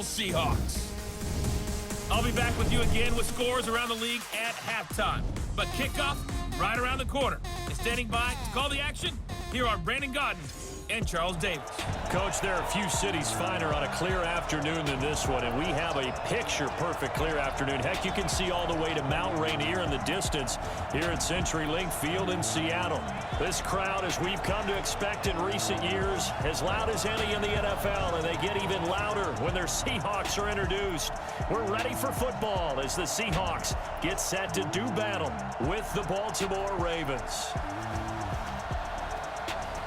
Seahawks. I'll be back with you again with scores around the league at halftime. But kickoff right around the corner. And standing by to call the action, here are Brandon Gaudin and Charles Davis. Coach, there are a few cities finer on a clear afternoon than this one, and we have a picture-perfect clear afternoon. Heck, you can see all the way to Mount Rainier in the distance here at CenturyLink Field in Seattle. This crowd, as we've come to expect in recent years, as loud as any in the NFL, and they get even louder when their Seahawks are introduced. We're ready for football as the Seahawks get set to do battle with the Baltimore Ravens.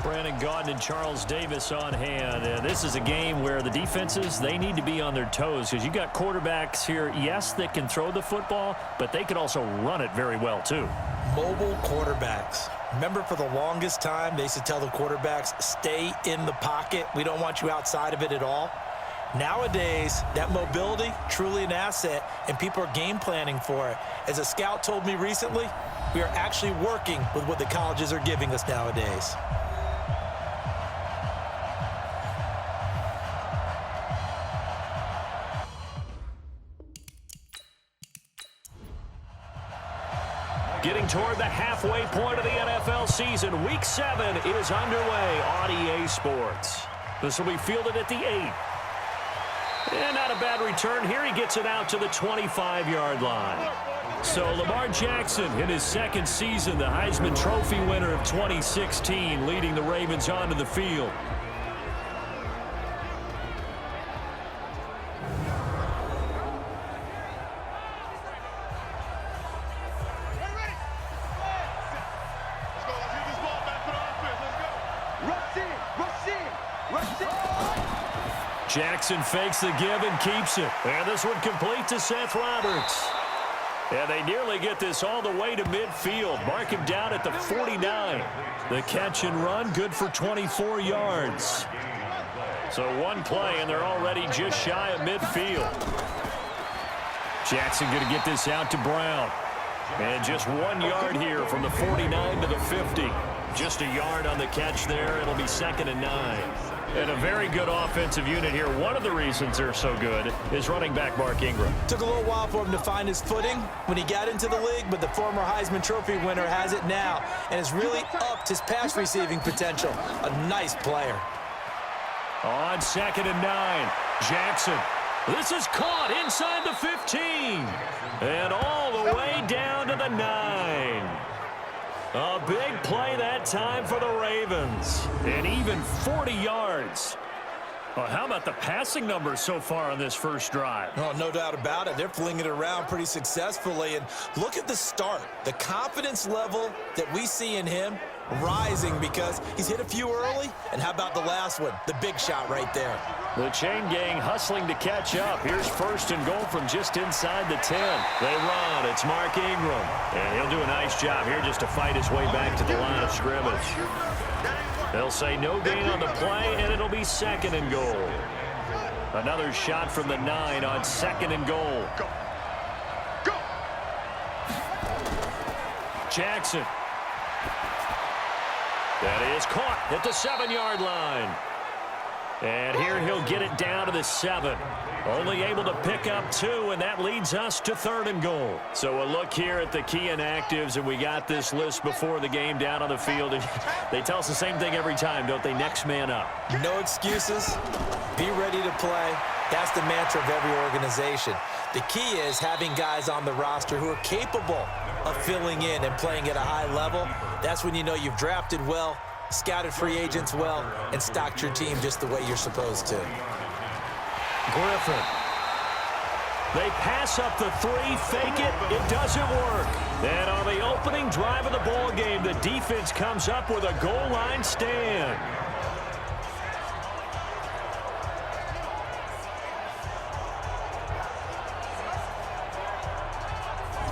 Brandon Gaudin and Charles Davis on hand. And this is a game where the defenses, they need to be on their toes because you got quarterbacks here, yes, that can throw the football, but they could also run it very well too. Mobile quarterbacks. Remember, for the longest time, they used to tell the quarterbacks, stay in the pocket. We don't want you outside of it at all. Nowadays, that mobility, truly an asset, and people are game planning for it. As a scout told me recently, we are actually working with what the colleges are giving us nowadays. Getting toward the halfway point of the NFL season, Week 7 is underway on EA Sports. This will be fielded at the 8. And not a bad return here. He gets it out to the 25-yard line. So Lamar Jackson, in his second season, the Heisman Trophy winner of 2016, leading the Ravens onto the field. Jackson fakes the give and keeps it. And this one complete to Seth Roberts. And they nearly get this all the way to midfield. Mark him down at the 49. The catch and run, good for 24 yards. So one play, and they're already just shy of midfield. Jackson going to get this out to Brown. And just 1 yard here from the 49 to the 50. Just a yard on the catch there. It'll be 2nd and 9. And a very good offensive unit here. One of the reasons they're so good is running back Mark Ingram. Took a little while for him to find his footing when he got into the league, but the former Heisman Trophy winner has it now and has really upped his pass receiving potential. A nice player. On 2nd and 9, Jackson. This is caught inside the 15. And all the way down to the 9. A big play that time for the Ravens. And even 40 yards. Well, how about the passing numbers so far on this first drive? Oh, no doubt about it. They're flinging it around pretty successfully. And look at the start. The confidence level that we see in him rising because he's hit a few early. And how about the last one? The big shot right there. The chain gang hustling to catch up. Here's 1st and goal from just inside the 10. They run. It's Mark Ingram. And he'll do a nice job here just to fight his way back to the line of scrimmage. They'll say no gain on the play, and it'll be 2nd and goal. Another shot from the 9 on 2nd and goal. Jackson. That is caught at the 7-yard line. And here he'll get it down to the 7. Only able to pick up 2, and that leads us to 3rd and goal. So a look here at the key inactives, and we got this list before the game down on the field. And they tell us the same thing every time, don't they? Next man up. No excuses. Be ready to play. That's the mantra of every organization. The key is having guys on the roster who are capable of filling in and playing at a high level. That's when you know you've drafted well, scouted free agents well, and stocked your team just the way you're supposed to. Griffin. They pass up the 3, fake it, it doesn't work. And on the opening drive of the ball game, the defense comes up with a goal line stand.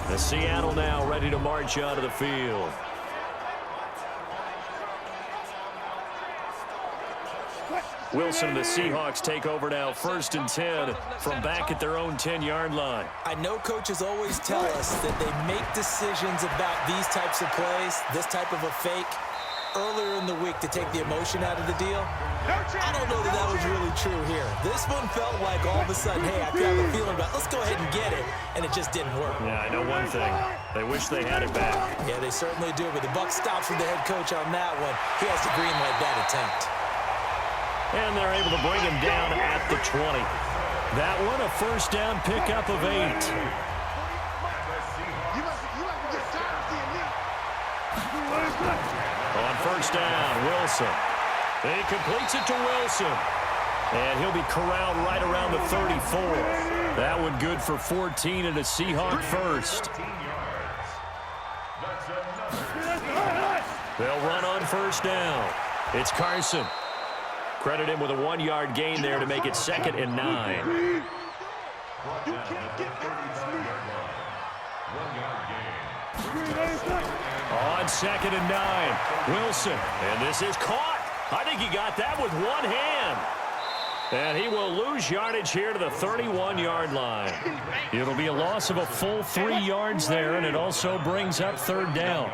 The Seattle now ready to march out of the field. Wilson and the Seahawks take over now, 1st and 10 from back at their own 10-yard line. I know coaches always tell us that they make decisions about these types of plays, this type of a fake, earlier in the week to take the emotion out of the deal. I don't know that that was really true here. This one felt like all of a sudden, hey, I have a feeling about let's go ahead and get it, and it just didn't work. Yeah, I know one thing. They wish they had it back. Yeah, they certainly do, but the buck stops with the head coach on that one. He has to green light that attempt. And they're able to bring him down at the 20. That one, a first down pickup of 8. On first down, Wilson. He completes it to Wilson. And he'll be corralled right around the 34. That one good for 14 and a Seahawk first. They'll run on first down. It's Carson. Credit him with a 1-yard gain there to make it 2nd and 9. On 2nd and 9, Wilson. And this is caught. I think he got that with one hand. And he will lose yardage here to the 31-yard line. It'll be a loss of a full 3 yards there, and it also brings up 3rd down.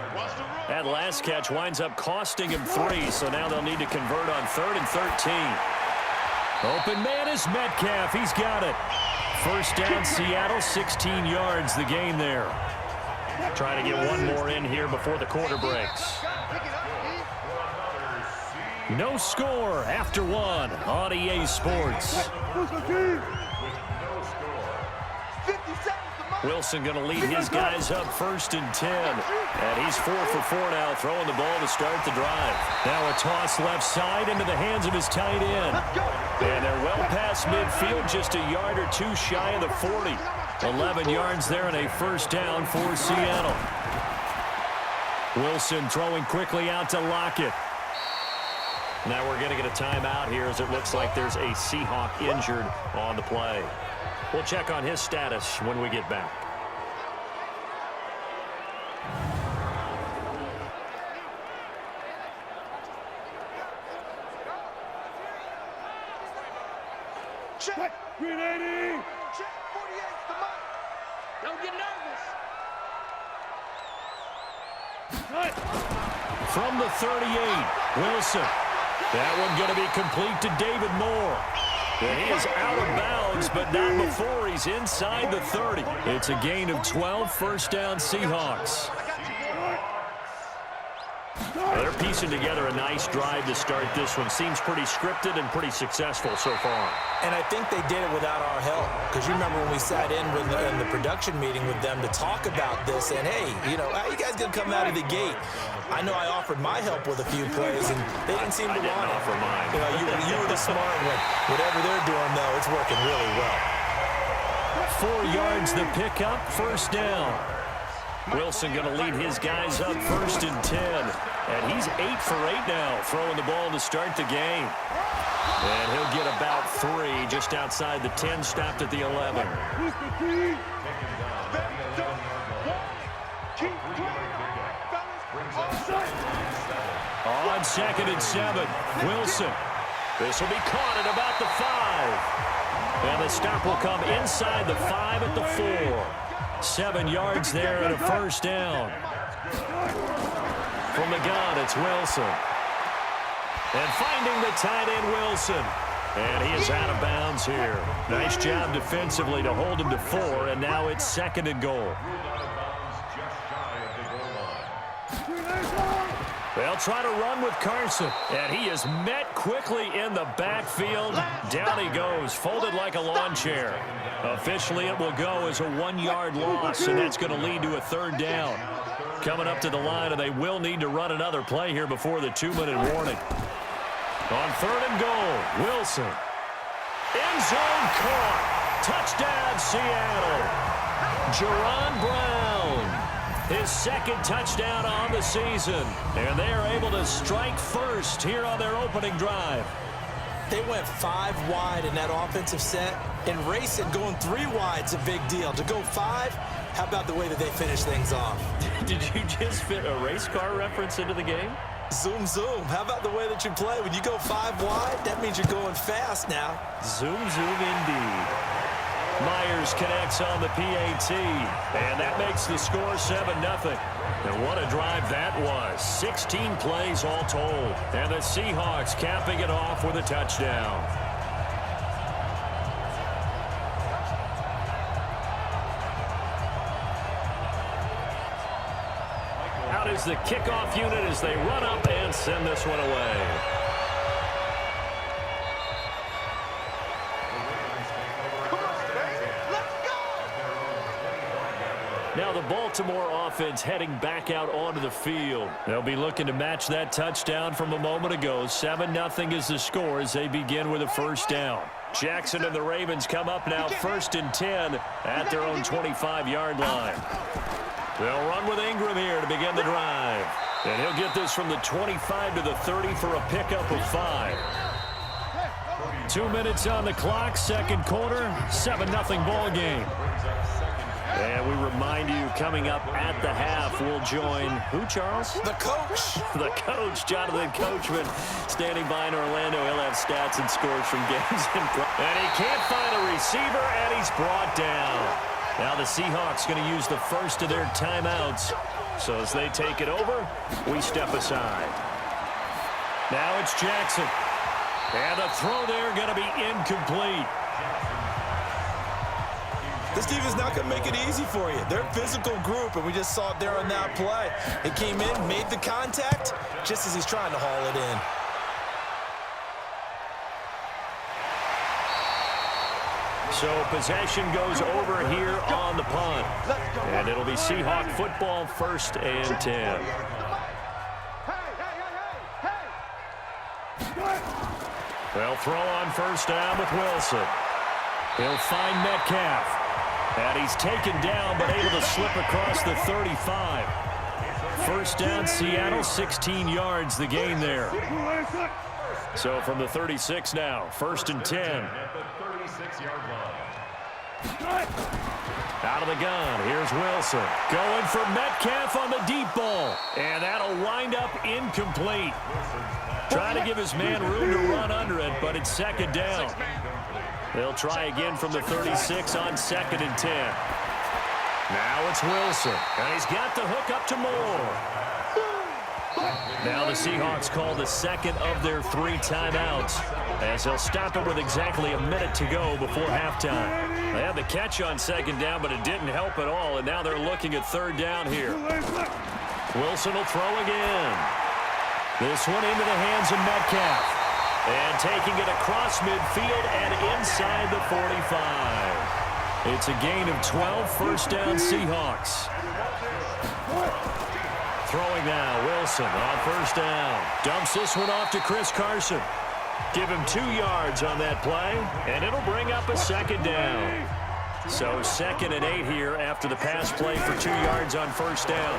That last catch winds up costing him 3, so now they'll need to convert on 3rd and 13. Open man is Metcalf. He's got it. First down, Seattle, 16 yards the gain there. Trying to get one more in here before the quarter breaks. No score after 1 on EA Sports. Wilson going to lead his guys up 1st and 10. And he's 4 for 4 now, throwing the ball to start the drive. Now a toss left side into the hands of his tight end. And they're well past midfield, just a yard or 2 shy of the 40. 11 yards there and a first down for Seattle. Wilson throwing quickly out to Lockett. Now we're going to get a timeout here as it looks like there's a Seahawk injured on the play. We'll check on his status when we get back. Check. Grenading. Check. 48. The mark. Don't get nervous. From the 38, Wilson. That one going to be complete to David Moore. And he is out of bounds, but not before he's inside the 30. It's a gain of 12, first down Seahawks. They're piecing together a nice drive to start this one. Seems pretty scripted and pretty successful so far. And I think they did it without our help. Because you remember when we sat in the production meeting with them to talk about this, and hey, you know, how you guys going to come out of the gate? I know I offered my help with a few plays, and they didn't seem to want it. Offer mine. You know, you were the smart one. Whatever they're doing, though, it's working really well. 4 yards the pickup, first down. Wilson going to lead his guys up 1st and 10. And he's 8 for 8 now, throwing the ball to start the game. And he'll get about 3 just outside the 10, stopped at the 11. On 2nd and 7, Wilson. This will be caught at about the 5. And the stop will come inside the 5 at the 4. 7 yards there and a first down. From the gun, it's Wilson. And finding the tight end, Wilson. And he is out of bounds here. Nice job defensively to hold him to 4, and now it's 2nd and goal. They'll try to run with Carson, and he is met quickly in the backfield. Down he goes, folded like a lawn chair. Officially, it will go as a 1-yard loss, and that's going to lead to a 3rd down. Coming up to the line, and they will need to run another play here before the 2-minute warning. On 3rd and goal, Wilson. End zone caught. Touchdown, Seattle. Jerron Brown. His 2nd touchdown on the season. And they are able to strike first here on their opening drive. They went 5 wide in that offensive set. And racing, going 3 wide's a big deal. To go 5, how about the way that they finish things off? Did you just fit a race car reference into the game? Zoom, zoom. How about the way that you play? When you go 5 wide, that means you're going fast now. Zoom, zoom indeed. Myers first connects on the PAT, and that makes the score 7-0. And what a drive that was. 16 plays all told. And the Seahawks capping it off with a touchdown. Out is the kickoff unit as they run up and send this one away. Now the Baltimore offense heading back out onto the field. They'll be looking to match that touchdown from a moment ago. 7-0 is the score as they begin with a first down. Jackson and the Ravens come up now 1st and 10 at their own 25-yard line. They'll run with Ingram here to begin the drive. And he'll get this from the 25 to the 30 for a pickup of 5. 2 minutes on the clock, second quarter, 7-0 ball game. And we remind you, coming up at the half, we'll join who, Charles? The coach. The coach, Jonathan Coachman, standing by in Orlando. He'll have stats and scores from games in front. And he can't find a receiver, and he's brought down. Now the Seahawks going to use the first of their timeouts. So as they take it over, we step aside. Now it's Jackson. And the throw there going to be incomplete. This defense is not going to make it easy for you. They're a physical group, and we just saw it there on that play. It came in, made the contact, just as he's trying to haul it in. So possession goes over here on the punt. And it'll be Seahawk football, 1st and 10. They'll throw on first down with Wilson. He'll find Metcalf. And he's taken down, but able to slip across the 35. First down, Seattle, 16 yards the gain there. So from the 36 now, 1st and 10. Out of the gun, here's Wilson. Going for Metcalf on the deep ball. And that'll wind up incomplete. Trying to give his man room to run under it, but it's 2nd down. They'll try again from the 36 on 2nd and 10. Now it's Wilson. And he's got the hook up to Moore. Now the Seahawks call the second of their 3 timeouts, as they'll stop it with exactly a minute to go before halftime. They had the catch on 2nd down, but it didn't help at all, and now they're looking at 3rd down here. Wilson will throw again. This one into the hands of Metcalf. And taking it across midfield and inside the 45. It's a gain of 12, first down Seahawks. Throwing now, Wilson on first down. Dumps this one off to Chris Carson. Give him 2 yards on that play, and it'll bring up a 2nd down. So 2nd and 8 here after the pass play for 2 yards on first down.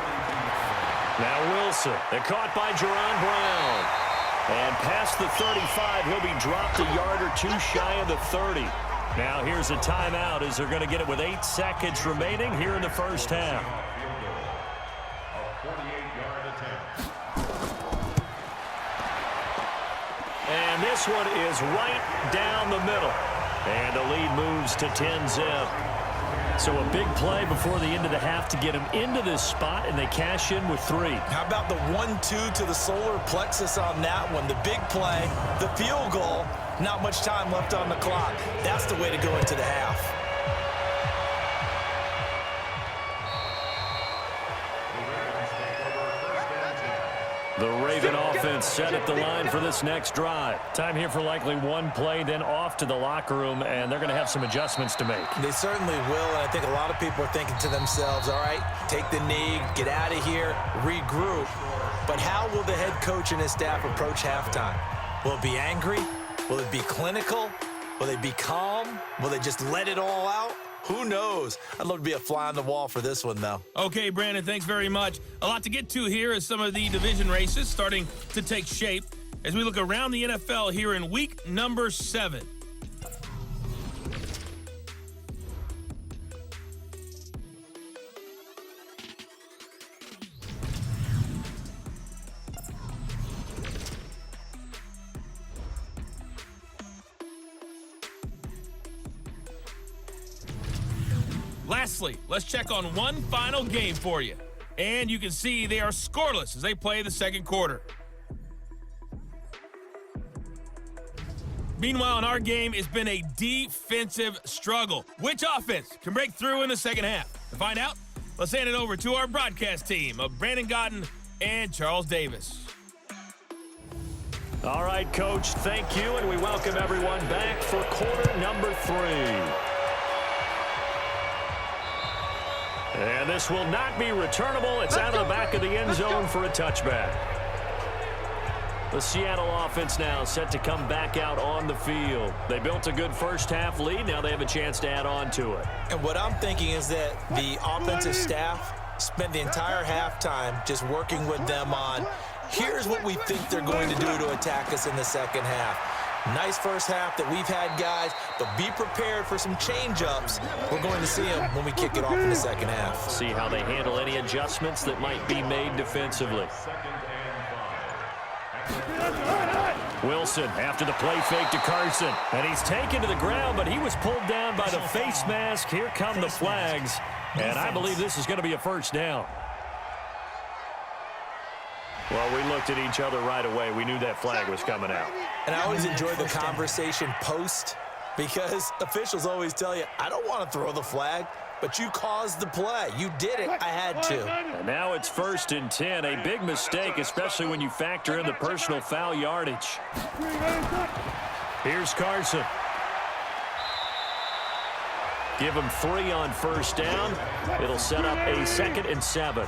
Now Wilson, and caught by Jerron Brown. And past the 35, he'll be dropped a yard or 2 shy of the 30. Now here's a timeout as they're going to get it with 8 seconds remaining here in the first half. And this one is right down the middle. And the lead moves to 10-zip. So a big play before the end of the half to get him into this spot, and they cash in with 3. How about the 1-2 to the solar plexus on that one? The big play, the field goal, not much time left on the clock. That's the way to go into the half. The Raven offense set at the line for this next drive. Time here for likely one play, then off to the locker room, and they're going to have some adjustments to make. They certainly will, and I think a lot of people are thinking to themselves, all right, take the knee, get out of here, regroup. But how will the head coach and his staff approach halftime? Will it be angry? Will it be clinical? Will they be calm? Will they just let it all out? Who knows? I'd love to be a fly on the wall for this one, though. Okay, Brandon, thanks very much. A lot to get to here as some of the division races starting to take shape as we look around the NFL here in week number 7. Lastly, let's check on one final game for you. And you can see they are scoreless as they play the second quarter. Meanwhile, in our game, it's been a defensive struggle. Which offense can break through in the second half? To find out, let's hand it over to our broadcast team of Brandon Godden and Charles Davis. All right, Coach, thank you, and we welcome everyone back for quarter number 3. And this will not be returnable. It's out of the back of the end zone for a touchback. The Seattle offense now set to come back out on the field. They built a good first-half lead. Now they have a chance to add on to it. And what I'm thinking is that the offensive staff spent the entire halftime just working with them on, here's what we think they're going to do to attack us in the second half. Nice first half that we've had, guys, but be prepared for some change-ups. We're going to see them when we kick it off in the second half. See how they handle any adjustments that might be made defensively. Wilson after the play fake to Carson, and he's taken to the ground, but he was pulled down by the face mask. Here come the flags, and I believe this is going to be a first down. Well, we looked at each other right away. We knew that flag was coming out. And I always enjoy the conversation post, because officials always tell you, I don't want to throw the flag, but you caused the play. You did it. I had to. And now it's 1st and 10. A big mistake, especially when you factor in the personal foul yardage. Here's Carson. Give him 3 on first down. It'll set up a 2nd and 7.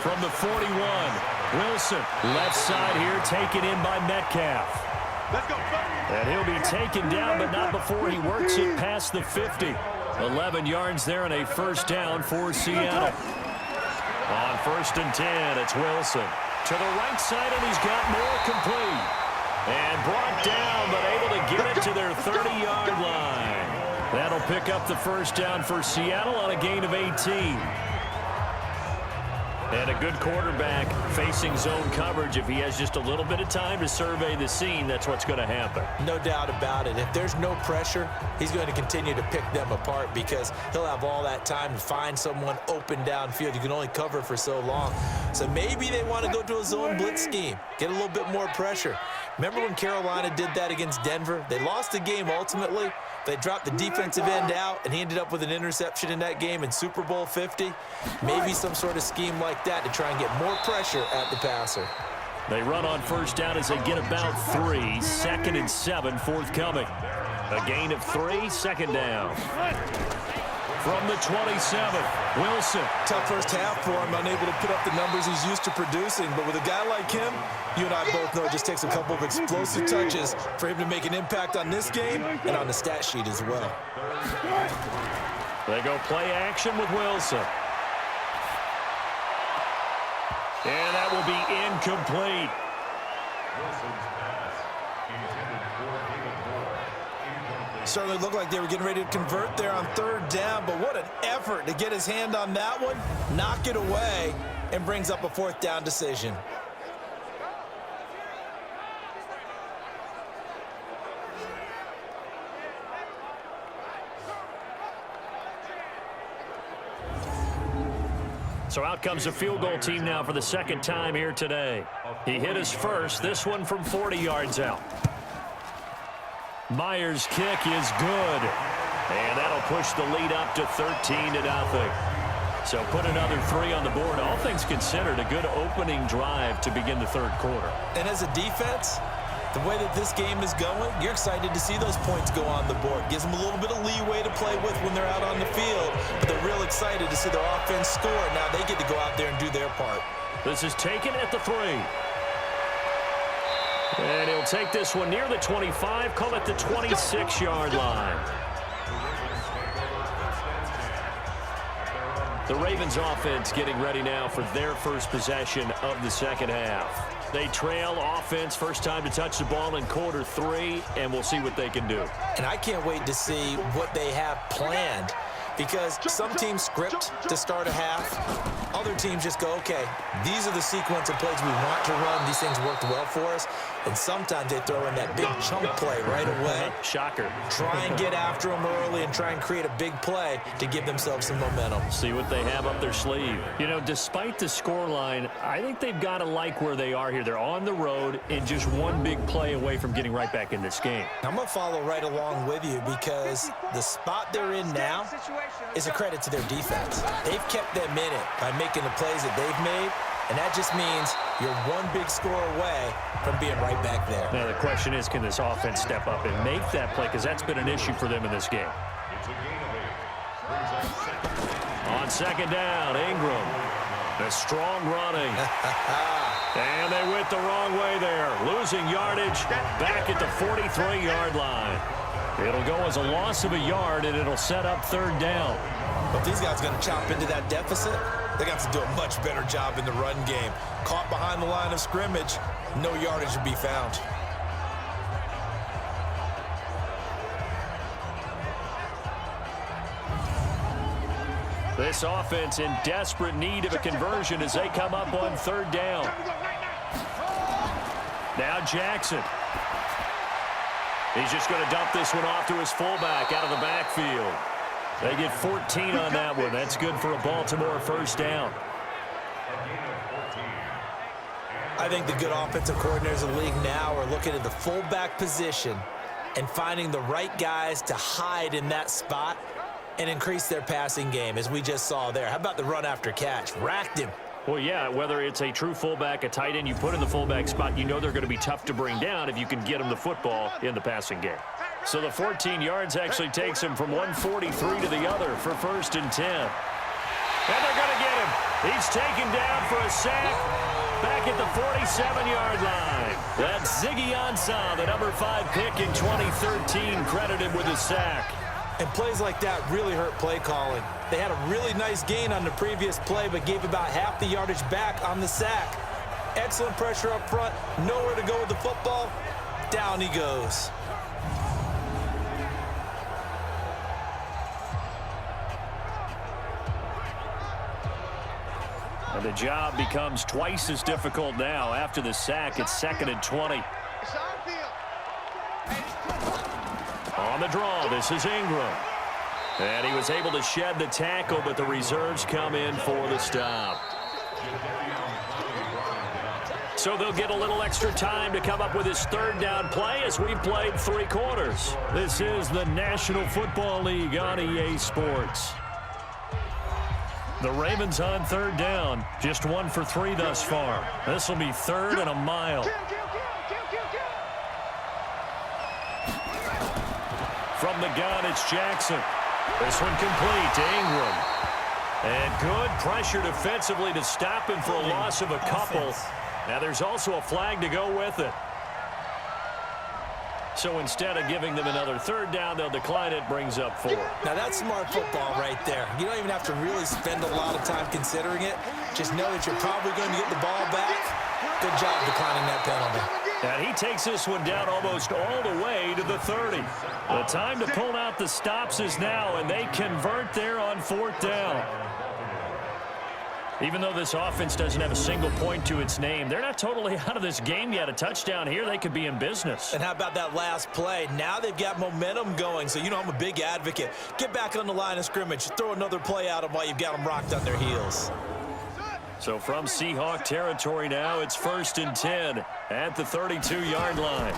From the 41, Wilson, left side here, taken in by Metcalf. And he'll be taken down, but not before he works it past the 50. 11 yards there and a first down for Seattle. On 1st and 10, it's Wilson. To the right side, and he's got more complete. And brought down, but able to get it to their 30-yard line. That'll pick up the first down for Seattle on a gain of 18. And a good quarterback facing zone coverage. If he has just a little bit of time to survey the scene, that's what's going to happen. No doubt about it. If there's no pressure, he's going to continue to pick them apart because he'll have all that time to find someone open downfield. You can only cover for so long. So maybe they want to go to a zone blitz scheme, get a little bit more pressure. Remember when Carolina did that against Denver? They lost the game ultimately. They dropped the defensive end out, and he ended up with an interception in that game in Super Bowl 50. Maybe some sort of scheme like that to try and get more pressure at the passer. They run on first down as they get about 3. 2nd and 7 forthcoming. A gain of 3, 2nd down. From the 27, Wilson. Tough first half for him, unable to put up the numbers he's used to producing. But with a guy like him, you and I both know it just takes a couple of explosive touches for him to make an impact on this game and on the stat sheet as well. They go play action with Wilson. And that will be incomplete. Certainly looked like they were getting ready to convert there on 3rd down, but what an effort to get his hand on that one, knock it away, and brings up a 4th down decision. So out comes a field goal team now for the 2nd time here today. He hit his first, this one from 40 yards out. Myers' kick is good. And that'll push the lead up to 13-0. So put another 3 on the board. All things considered, a good opening drive to begin the 3rd quarter. And as a defense, the way that this game is going, you're excited to see those points go on the board. Gives them a little bit of leeway to play with when they're out on the field. But they're real excited to see their offense score. Now they get to go out there and do their part. This is taken at the 3. And he'll take this one near the 25, call it the 26-yard line. The Ravens offense getting ready now for their first possession of the second half. They trail offense, first time to touch the ball in quarter 3, and we'll see what they can do. And I can't wait to see what they have planned, because some teams script to start a half. Other teams just go, okay, these are the sequence of plays we want to run. These things worked well for us. And sometimes they throw in that big chunk play right away. Shocker. Try and get after them early and try and create a big play to give themselves some momentum. See what they have up their sleeve. You know, despite the scoreline, I think they've got to like where they are here. They're on the road and just one big play away from getting right back in this game. I'm going to follow right along with you because the spot they're in now is a credit to their defense. They've kept them in it by making the plays that they've made, and that just means you're one big score away from being right back there. Now, the question is, can this offense step up and make that play? Because that's been an issue for them in this game. On second down, Ingram. The strong running. And they went the wrong way there. Losing yardage back at the 43-yard line. It'll go as a loss of a yard, and it'll set up third down. But these guys are going to chop into that deficit. They got to do a much better job in the run game. Caught behind the line of scrimmage, no yardage to be found. This offense in desperate need of a conversion as they come up on third down. Now Jackson. He's just going to dump this one off to his fullback out of the backfield. They get 14 on that one. That's good for a Baltimore first down. I think the good offensive coordinators in the league now are looking at the fullback position and finding the right guys to hide in that spot and increase their passing game, as we just saw there. How about the run after catch? Racked him. Well, yeah, whether it's a true fullback, a tight end, you put in the fullback spot, you know they're going to be tough to bring down if you can get them the football in the passing game. So the 14 yards actually takes him from 143 to the other for first and 10. And they're going to get him. He's taken down for a sack back at the 47-yard line. That's Ziggy Ansah, the number 5 pick in 2013, credited with a sack. And plays like that really hurt play calling. They had a really nice gain on the previous play, but gave about half the yardage back on the sack. Excellent pressure up front, nowhere to go with the football. Down he goes. And the job becomes twice as difficult now. After the sack, it's 2nd and 20. On the draw, this is Ingram. And he was able to shed the tackle, but the reserves come in for the stop. So they'll get a little extra time to come up with his third down play as we've played 3 quarters. This is the National Football League on EA Sports. The Ravens on third down, just 1 for 3 thus far. This will be 3rd and a mile. From the gun, it's Jackson. This one complete to Ingram. And good pressure defensively to stop him for a loss of a couple. Now there's also a flag to go with it. So instead of giving them another third down, they'll decline it, brings up 4. Now that's smart football right there. You don't even have to really spend a lot of time considering it. Just know that you're probably going to get the ball back. Good job declining that penalty. And he takes this one down almost all the way to the 30. The time to pull out the stops is now, and they convert there on 4th down. Even though this offense doesn't have a single point to its name, they're not totally out of this game yet. A touchdown here, they could be in business. And how about that last play? Now they've got momentum going, so you know I'm a big advocate. Get back on the line of scrimmage. Throw another play at them while you've got them rocked on their heels. So from Seahawk territory now, it's 1st and 10 at the 32-yard line.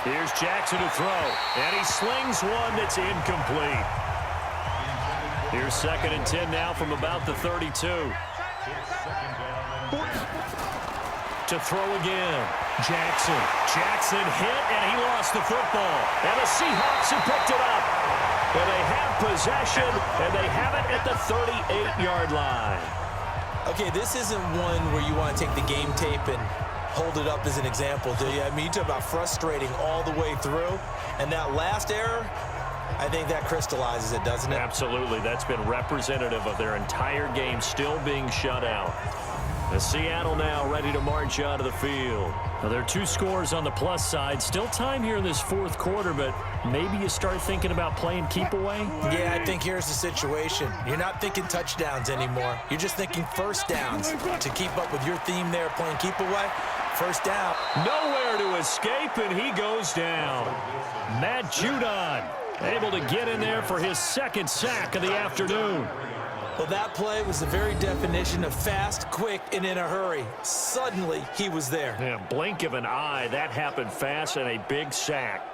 Here's Jackson to throw, and he slings one that's incomplete. Here's 2nd and 10 now from about the 32. To throw again. Jackson. Jackson hit, and he lost the football. And the Seahawks have picked it up. And they have possession, and they have it at the 38-yard line. Okay, this isn't one where you want to take the game tape and hold it up as an example, do you? I mean, you talk about frustrating all the way through. And that last error, I think that crystallizes it, doesn't it? Absolutely. That's been representative of their entire game still being shut out. The Seattle now ready to march out of the field. Now, there are 2 scores on the plus side. Still time here in this 4th quarter, but maybe you start thinking about playing keep away? Yeah, I think here's the situation. You're not thinking touchdowns anymore. You're just thinking first downs. To keep up with your theme there, playing keep away, First down. Nowhere to escape, and he goes down. Matt Judon able to get in there for his second sack of the afternoon. Well, that play was the very definition of fast, quick, and in a hurry. Suddenly, he was there. Yeah, blink of an eye, that happened fast, and a big sack.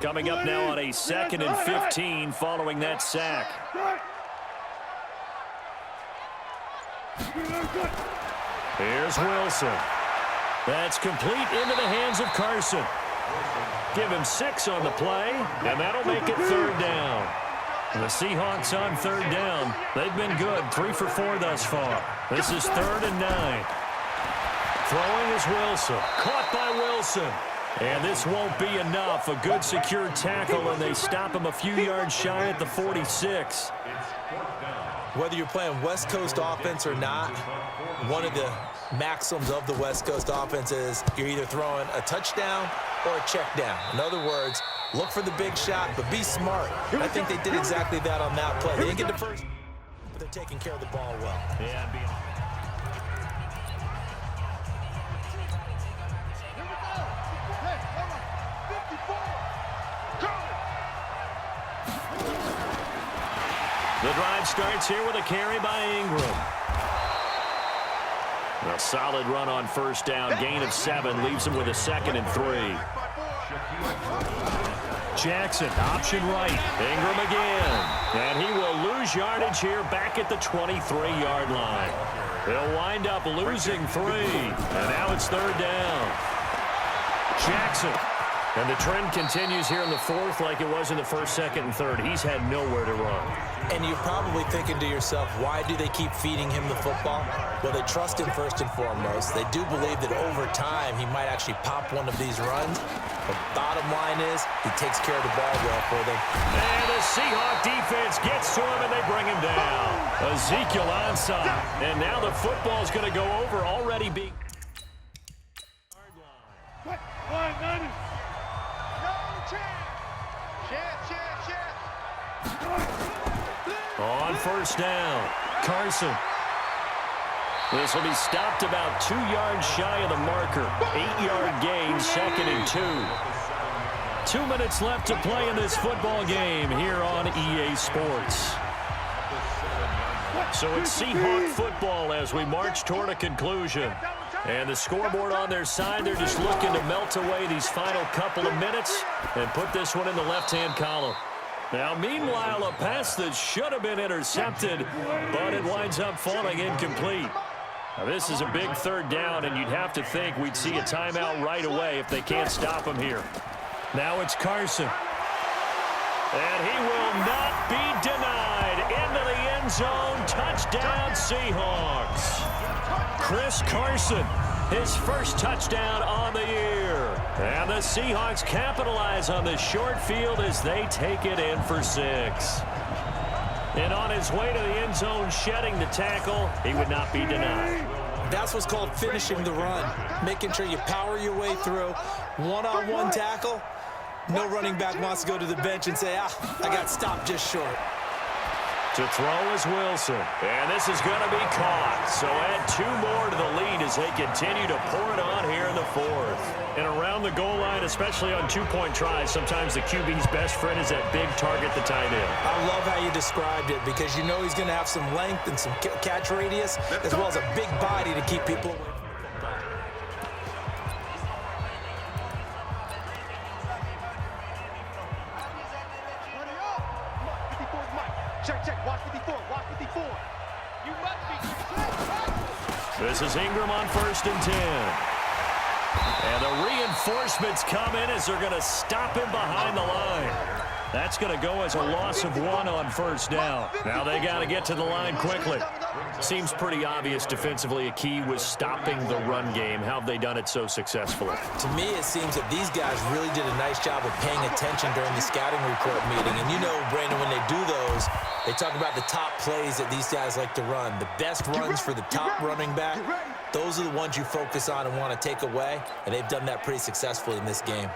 Coming up now on a 2nd and 15 following that sack. Here's Wilson. That's complete into the hands of Carson. Give him 6 on the play, and that'll make it 3rd down. The Seahawks on 3rd down. They've been good, 3 for 4 thus far. This is 3rd and 9. Throwing is Wilson. Caught by Wilson. And this won't be enough. A good secure tackle, and they stop him a few yards shy at the 46. Whether you're playing West Coast offense or not, one of the maxims of the West Coast offense is you're either throwing a touchdown or a check down. In other words, look for the big shot, but be smart. I think they did exactly that on that play. They didn't get the first, but they're taking care of the ball well. Yeah, the drive starts here with a carry by Ingram. A solid run on 1st down. Gain of 7 leaves him with a 2nd and 3. Jackson, option right. Ingram again. And he will lose yardage here back at the 23-yard line. He'll wind up losing 3. And now it's 3rd down. Jackson. And the trend continues here in the 4th like it was in the 1st, 2nd, and 3rd. He's had nowhere to run. And you're probably thinking to yourself, why do they keep feeding him the football? Well, they trust him first and foremost. They do believe that over time he might actually pop one of these runs. But bottom line is he takes care of the ball well for them. And the Seahawk defense gets to him, and they bring him down. Ezekiel onside. And now the football's going to go over, already being... On 1st down, Carson. This will be stopped about 2 yards shy of the marker. 8-yard gain, 2nd and 2. 2 minutes left to play in this football game here on EA Sports. So it's Seahawk football as we march toward a conclusion. And the scoreboard on their side, they're just looking to melt away these final couple of minutes and put this one in the left-hand column. Now, meanwhile, a pass that should have been intercepted, but it winds up falling incomplete. Now, this is a big 3rd down, and you'd have to think we'd see a timeout right away if they can't stop him here. Now it's Carson. And he will not be denied. Into the end zone. Touchdown, Seahawks. Chris Carson, his first touchdown on the year. And the Seahawks capitalize on this short field as they take it in for 6. And on his way to the end zone, shedding the tackle, he would not be denied. That's what's called finishing the run, making sure you power your way through. One-on-one tackle, no running back wants to go to the bench and say, I got stopped just short. To throw is Wilson, and this is going to be caught. So add 2 more to the lead as they continue to pour it on here in the 4th. And around the goal line, especially on 2-point tries, sometimes the QB's best friend is that big target, the tight end. I love how you described it because you know he's going to have some length and some catch radius as well as a big body to keep people away. Check, watch 54, watch 54. You must be. This is Ingram on 1st and 10. And the reinforcements come in as they're going to stop him behind the line. That's going to go as a loss of 1 on 1st down. Now they got to get to the line quickly. Seems pretty obvious defensively a key was stopping the run game. How have they done it so successfully? To me, it seems that these guys really did a nice job of paying attention during the scouting report meeting. And you know, Brandon, when they do those, they talk about the top plays that these guys like to run. The best runs for the top running back, those are the ones you focus on and want to take away. And they've done that pretty successfully in this game.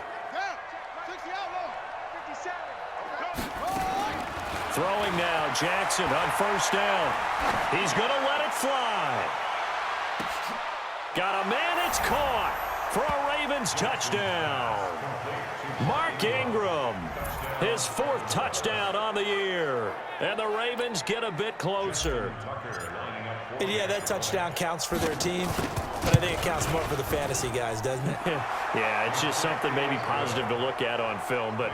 Throwing now, Jackson on first down. He's going to let it fly. Got a man, it's caught for a Ravens touchdown. Mark Ingram, his 4th touchdown on the year. And the Ravens get a bit closer. And yeah, that touchdown counts for their team, but I think it counts more for the fantasy guys, doesn't it? Yeah, it's just something maybe positive to look at on film, but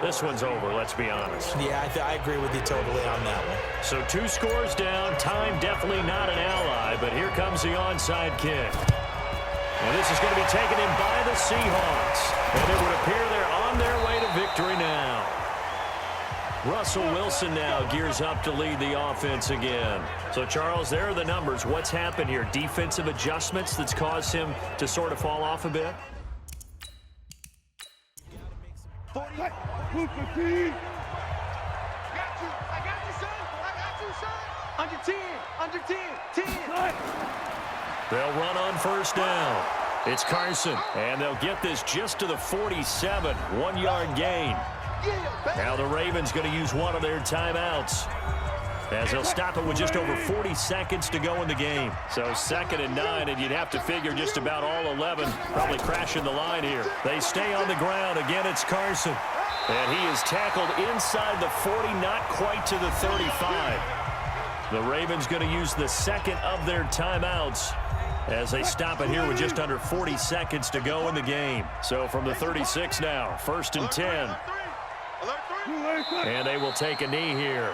this one's over, let's be honest. Yeah, I agree with you totally on that one. So 2 scores down, time definitely not an ally, but here comes the onside kick. And this is going to be taken in by the Seahawks, and it would appear they're on their way to victory now. Russell Wilson now gears up to lead the offense again. So, Charles, there are the numbers. What's happened here? Defensive adjustments that's caused him to sort of fall off a bit? 40. I got you, son. I got you, son. Under 10. Under 10. 10. They'll run on first down. It's Carson, and they'll get this just to the 47. 1-yard gain. Now the Ravens going to use one of their timeouts, as they'll stop it with just over 40 seconds to go in the game. So 2nd and 9, and you'd have to figure just about all 11 probably crashing the line here. They stay on the ground. Again, it's Carson. And he is tackled inside the 40, not quite to the 35. The Ravens going to use the 2nd of their timeouts as they stop it here with just under 40 seconds to go in the game. So from the 36 now, 1st and 10. And they will take a knee here.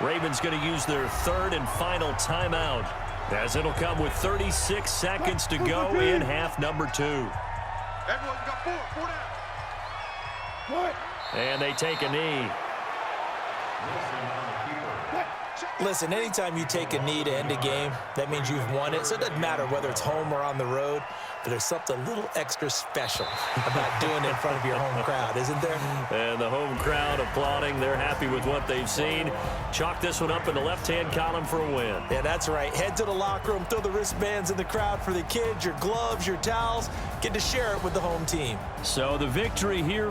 Ravens going to use their 3rd and final timeout, as it'll come with 36 seconds to go in half number 2. Everyone got 4 down. And they take a knee. Listen, anytime you take a knee to end a game, that means you've won it. So it doesn't matter whether it's home or on the road, but there's something a little extra special about doing it in front of your home crowd, isn't there? And the home crowd applauding. They're happy with what they've seen. Chalk this one up in the left-hand column for a win. Yeah, that's right. Head to the locker room, throw the wristbands in the crowd for the kids, your gloves, your towels. Get to share it with the home team. So the victory here